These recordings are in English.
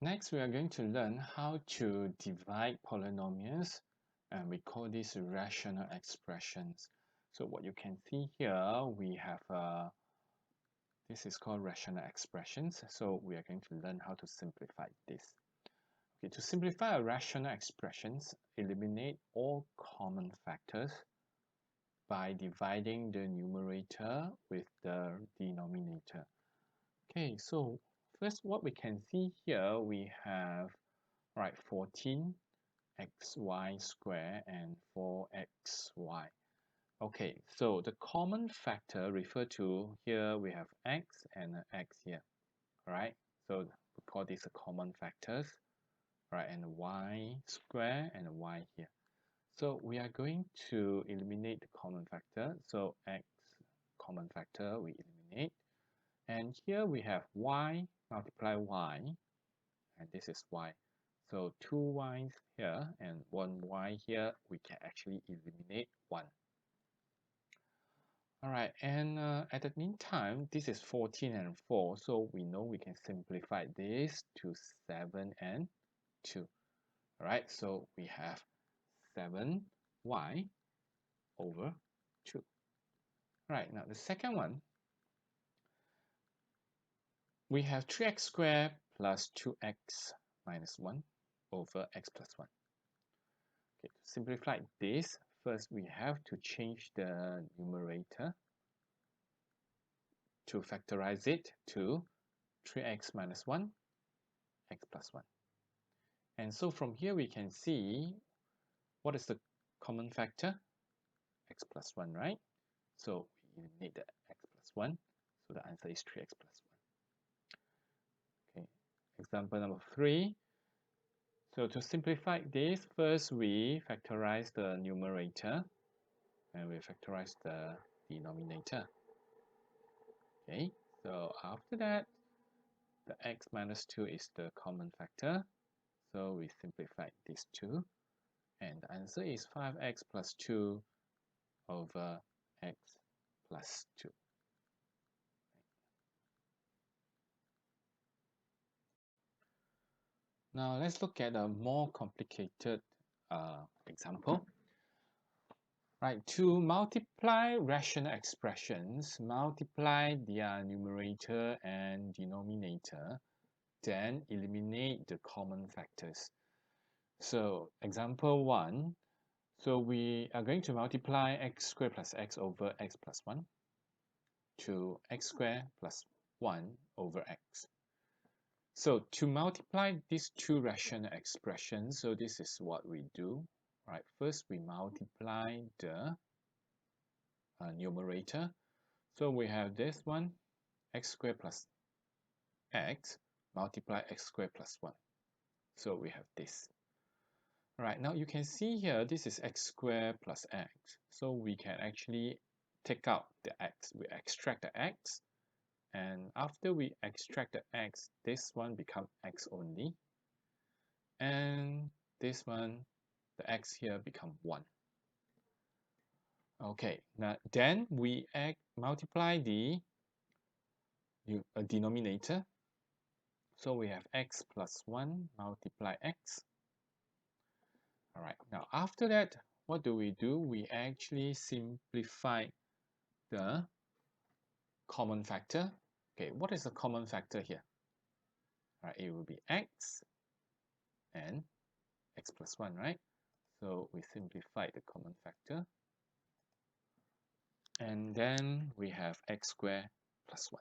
Next, we are going to learn how to divide polynomials, and we call these rational expressions. So what you can see here, we have this is called rational expressions. So we are going to learn how to simplify this. Okay, to simplify a rational expressions, eliminate all common factors by dividing the numerator with the denominator. Okay, so first what we can see here, we have 14 xy square and 4xy. Okay, so the common factor refer to here we have x and an x here, right? So we call this a common factors, right? And y square and a y here. So we are going to eliminate the common factor. So x common factor we eliminate. And here we have y multiply y, and this is y. So two y's here and one y here, we can actually eliminate 1. All right, and at the meantime, this is 14 and 4, so we know we can simplify this to 7 and 2. All right, so we have 7y over 2. All right, now the second one, we have 3x squared plus 2x minus 1 over x plus 1. Okay, to simplify this, first we have to change the numerator to factorize it to 3x minus 1, x plus 1. And so from here we can see what is the common factor? X plus 1, right? So we eliminate the x plus 1. So the answer is 3x plus 1. Okay, example number 3. So to simplify this, first we factorize the numerator and we factorize the denominator. Okay, so after that, the x minus 2 is the common factor. So we simplify these two. And the answer is 5x plus 2 over x plus 2. Now let's look at a more complicated example. Right, to multiply rational expressions, multiply their numerator and denominator, then eliminate the common factors. So example 1, so we are going to multiply x squared plus x over x plus 1 to x squared plus 1 over x. So to multiply these two rational expressions, so this is what we do. Right, first we multiply the numerator. So we have this one, x squared plus x, multiply x squared plus 1. So we have this. Right, now you can see here, this is x squared plus x. So we can actually take out the x. We extract the x. And after we extract the x, this one becomes x only. And this one, the x here become 1. Okay, now then we multiply the denominator. So we have x plus 1 multiply x. All right, now after that, what do? We actually simplify the common factor. Okay, what is the common factor here? All right, it will be x and x plus 1, right? So we simplify the common factor. And then we have x squared plus 1.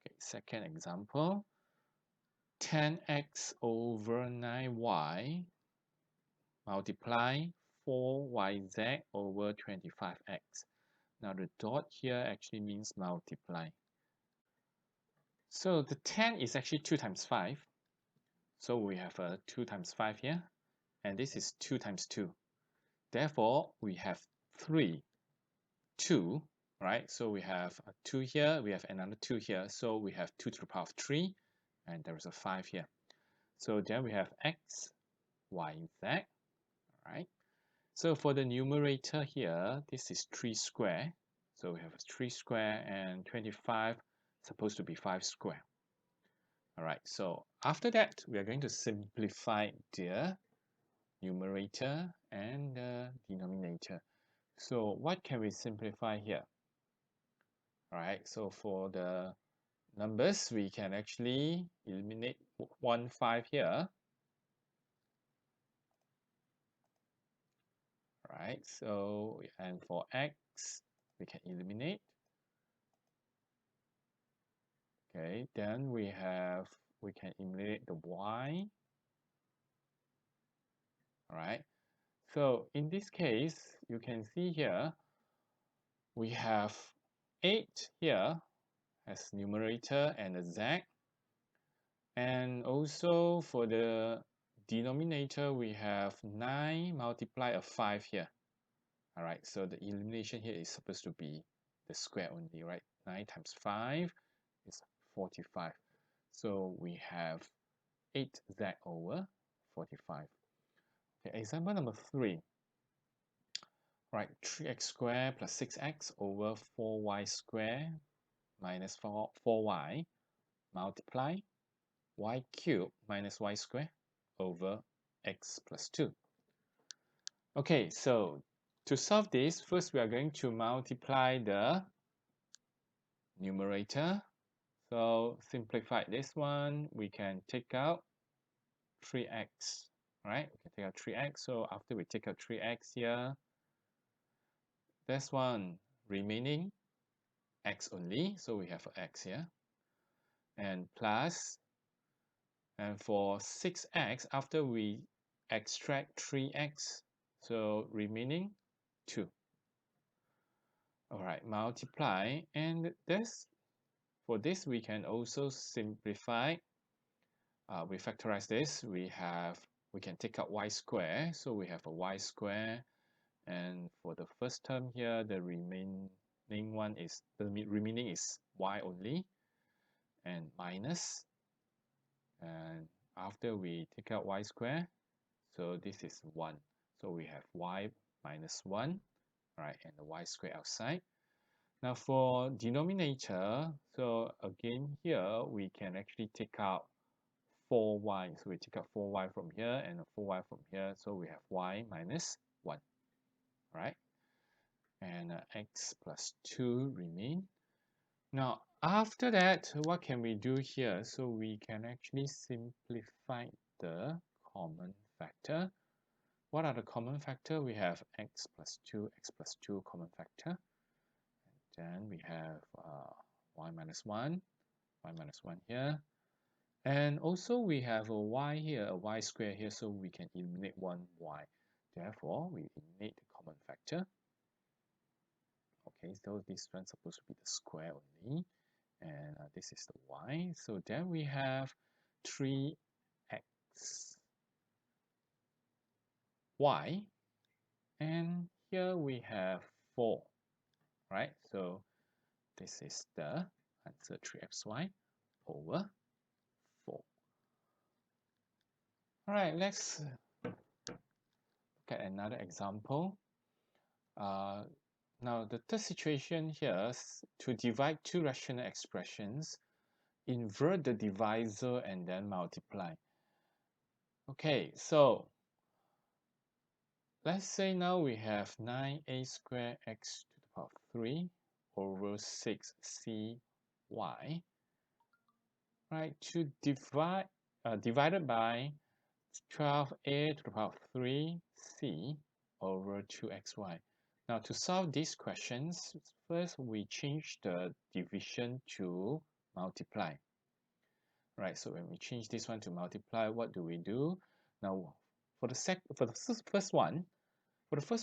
Okay, second example, 10x over 9y multiply 4yz over 25x. Now the dot here actually means multiply. So the 10 is actually 2 times 5. So we have a 2 times 5 here. And this is 2 times 2. Therefore, we have 3, 2, right? So we have a 2 here, we have another 2 here. So we have 2 to the power of 3, and there is a 5 here. So then we have x, y, z, right? So for the numerator here, this is 3 square. So we have 3 square and 25 supposed to be 5 square. All right, so after that, we are going to simplify the numerator and the denominator. So what can we simplify here? All right, so for the numbers, we can actually eliminate 1, 5 here. All right, so and for x, we can eliminate. Okay, then we can eliminate the y. All right, so in this case, you can see here, we have 8 here as numerator and a z. And also for the denominator, we have 9 multiply a 5 here. All right, so the elimination here is supposed to be the square only, right? 9 times 5 is 45. So we have 8z over 45. Okay, example number 3. Right, 3x squared plus 6x over 4y squared minus 4y multiply y cubed minus y squared over x plus 2. Okay, so to solve this, first we are going to multiply the numerator. So simplify this one, we can take out 3x, right? We can take out 3x. So after we take out 3x here, this one remaining x only. So we have x here. And plus, and for 6x, after we extract 3x, so remaining 2. All right, multiply, and this for this we can also simplify. We factorize this. We can take out y square, so we have a y square, and for the first term here, the remaining is y only, and minus, and after we take out y square, so this is 1. So we have y minus 1, right, and the y square outside. Now for denominator, so again here, we can actually take out 4y. So we take out 4y from here and 4y from here. So we have y minus 1, right? And x plus 2 remain. Now, after that, what can we do here? So we can actually simplify the common factor. What are the common factor? We have x plus 2 common factor. Then we have y minus 1 here. And also we have a y here, a y square here, so we can eliminate one y. Therefore, we eliminate the common factor. Okay, so this one's supposed to be the square only. And this is the y. So then we have 3x y. And here we have 4, right? So this is the answer 3xy over 4. All right, let's look at another example. Now, the third situation here is to divide two rational expressions, invert the divisor and then multiply. Okay, so let's say now we have 9a squared x to the power of 3 over 6cy, right? To divide divided by 12a to the power of 3c over 2xy. Now to solve these questions, first we change the division to multiply. Right, so when we change this one to multiply, what do we do? Now for the first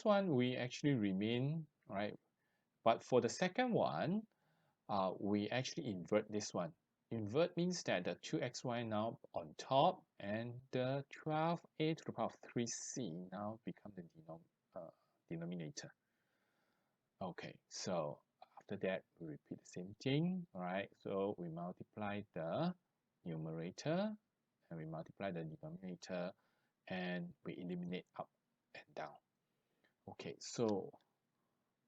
one, we actually remain, right? But for the second one, we actually invert this one. Invert means that the 2xy now on top and the 12a to the power of 3c now become the denominator. Okay, so after that, we repeat the same thing, right? So we multiply the numerator and we multiply the denominator and we eliminate up and down. Okay, so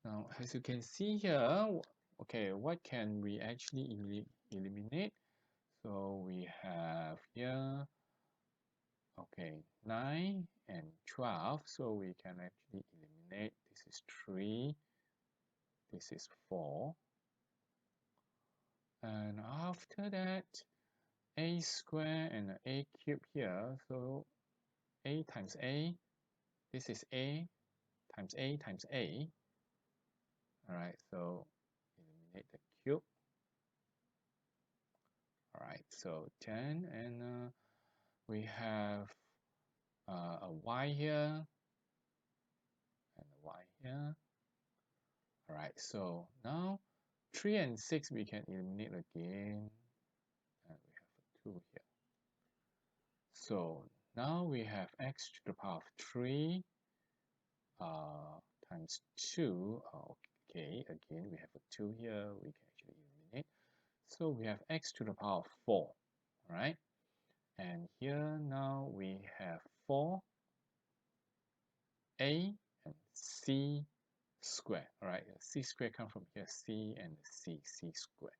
now as you can see here, okay, what can we actually eliminate? So we we have here, okay, 9 and 12, so we can actually eliminate. This is 3, this is 4, and after that, a square and a cube here, so a times a, this is a times a times a. Alright, so eliminate the cube. Alright, so 10, and we have a y here and a y here. Alright, so now 3 and 6 we can eliminate again, and we have a 2 here. So now we have x to the power of 3 times 2. Okay, again we have a 2 here, we can actually eliminate. So we have x to the power of 4, right? And here now we have 4a and c square, right? C square come from here, c and c square,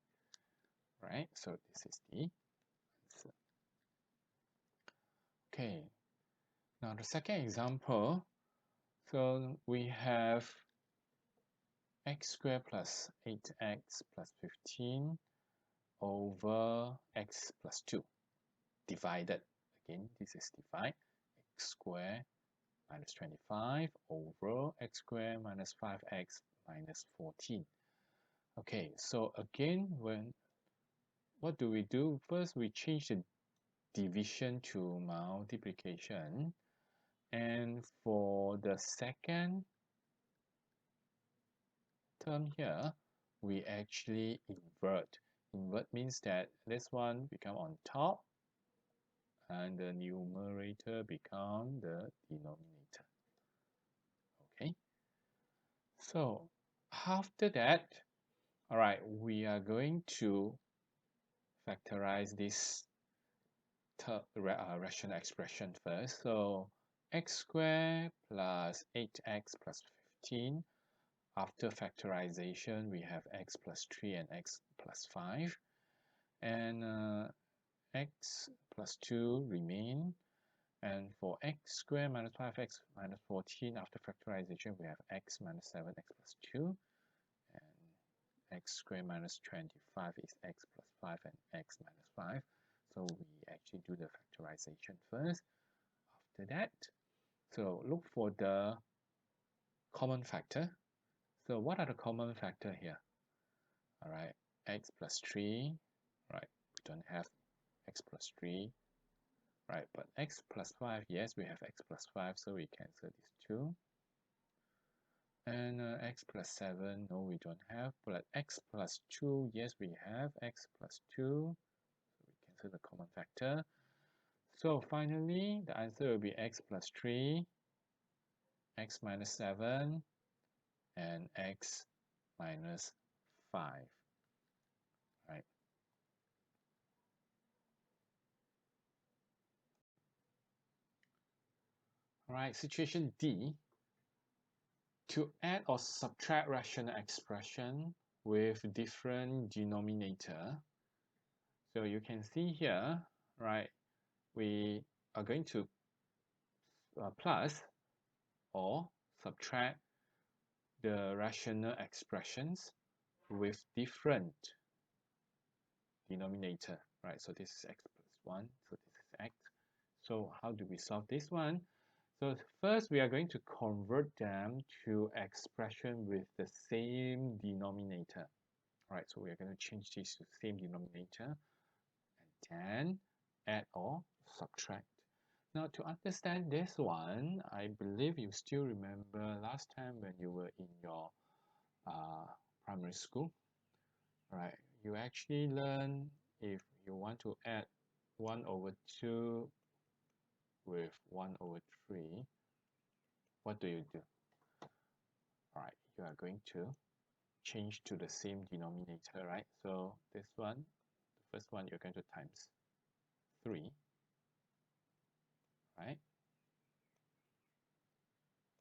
right? So this is the answer. Okay, now the second example, so we have x squared plus 8x plus 15 over x plus 2 divided. Again, this is divide. X squared minus 25 over x squared minus 5x minus 14. Okay, so again, what do we do? First, we change the division to multiplication. And for the second term here, we actually invert. Invert means that this one become on top and the numerator become the denominator. Okay, so after that, all right, we are going to factorize this rational expression first. So x squared plus 8x plus 15. After factorization, we have x plus 3 and x plus 5. And x plus 2 remain. And for x squared minus 5x minus 14, after factorization, we have x minus 7x plus 2. And x squared minus 25 is x plus 5 and x minus 5. So we actually do the factorization first. After that, so look for the common factor. So what are the common factor here? All right, x plus 3, right? We don't have x plus 3, right? But x plus 5, yes, we have x plus 5, so we cancel these two. And x plus 7, no, we don't have. But x plus 2, yes, we have x plus 2. So we cancel the common factor. So finally, the answer will be x plus 3, x minus 7, and x minus 5. Right? All right, situation D. To add or subtract rational expression with different denominator. So you can see here, right, we are going to plus or subtract the rational expressions with different denominator, right? So this is x plus 1, so this is x. So how do we solve this one? So first, we are going to convert them to expression with the same denominator. All right, so we are going to change this to the same denominator and then add or subtract. Now, to understand this one, I believe you still remember last time when you were in your primary school. All right, you actually learn if you want to add 1 over 2 with 1 over 3, what do you do? All right, you are going to change to the same denominator, right? So this one, the first one, you're going to times 3, right?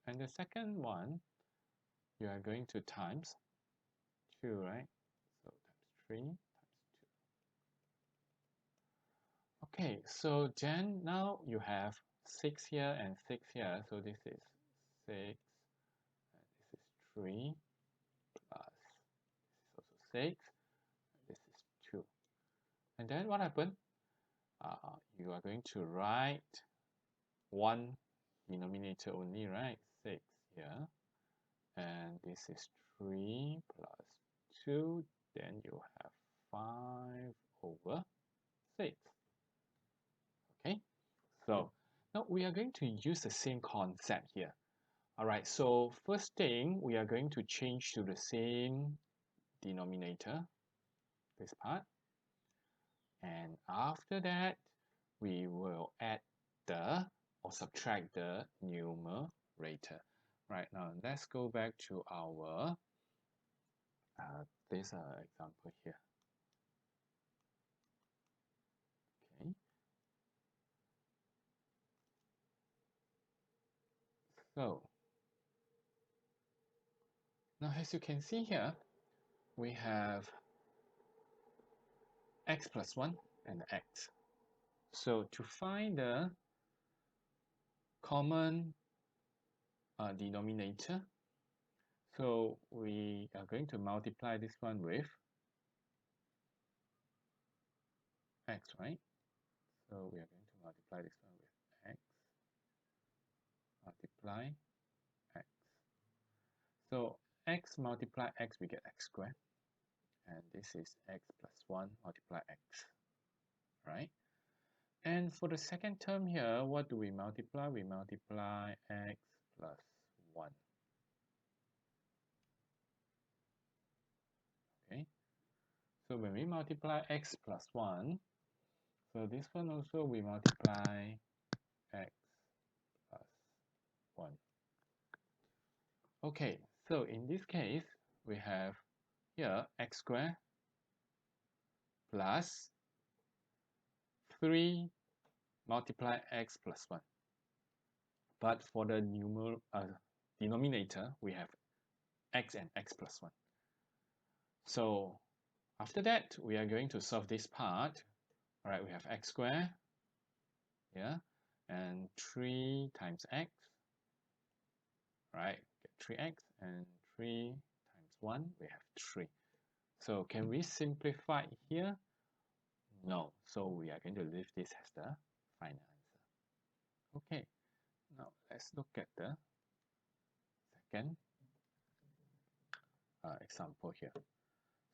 And the second one, you are going to times 2, right? So times 3 times Okay, so then now you have 6 here and 6 here. So this is 6, and this is 3, plus this is also 6, this is 2. And then what happened? You are going to write one denominator only, right? 6 here. And this is 3 plus 2. Then you have 5 over 6. Okay, so now we are going to use the same concept here. All right, so first thing, we are going to change to the same denominator, this part. And after that, we will add the or subtract the numerator. Right now, let's go back to our this example here. Okay. So now as you can see here, we have x plus 1 and x. So to find the common denominator, so we are going to multiply this one with x, right? So we are going to multiply this one with x, multiply x. So x multiply x, we get x squared. And this is x plus 1 multiply x, right? And for the second term here, what do we multiply? We multiply x plus 1. Okay. So when we multiply x plus 1, so this one also we multiply x plus 1. Okay, so in this case, we have here x squared plus 3 multiply x plus 1. But for the denominator, we have x and x plus 1. So after that, we are going to solve this part. All right, we have x squared here, and 3 times x. All right, get 3x, and 3 times 1, we have 3. So can we simplify here? No. So we are going to leave this as the final answer. Okay, now let's look at the second example here.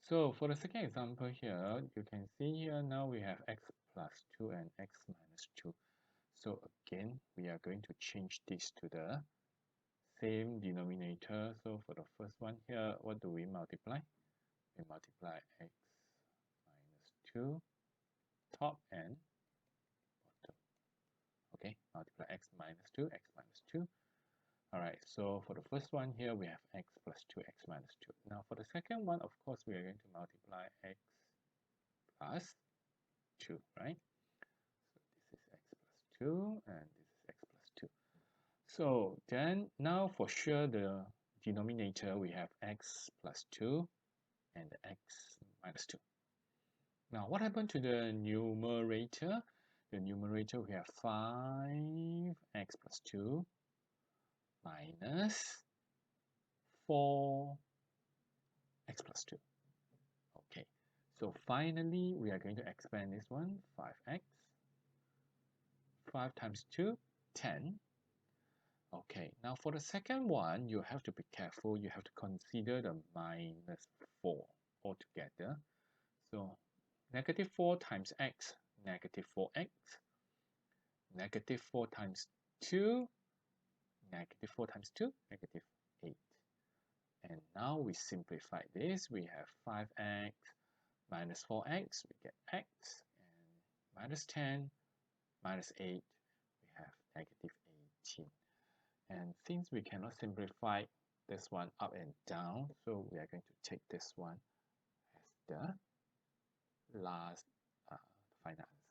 So for the second example here, you can see here now we have x plus 2 and x minus 2. So again, we are going to change this to the same denominator. So for the first one here, what do we multiply? We multiply x minus 2, top and bottom. Okay, multiply x minus 2, x minus 2. All right, so for the first one here, we have x plus 2, x minus 2. Now for the second one, of course, we are going to multiply x plus 2, right? So this is x plus 2, and this is x plus 2. So then now for sure, the denominator, we have x plus 2 and x minus 2. Now what happened to the numerator? The numerator, we have 5x plus 2 minus 4x plus 2. Okay, so finally, we are going to expand this one, 5x. 5 times 2, 10. Okay, now for the second one, you have to be careful. You have to consider the minus 4 altogether. So negative 4 times x, negative 4x. Negative 4 times 2, negative 4 times 2, negative 8. And now we simplify this. We have 5x minus 4x, we get x. And minus 10, minus 8, we have negative 18. And since we cannot simplify this one up and down, so we are going to take this one as the last final answer.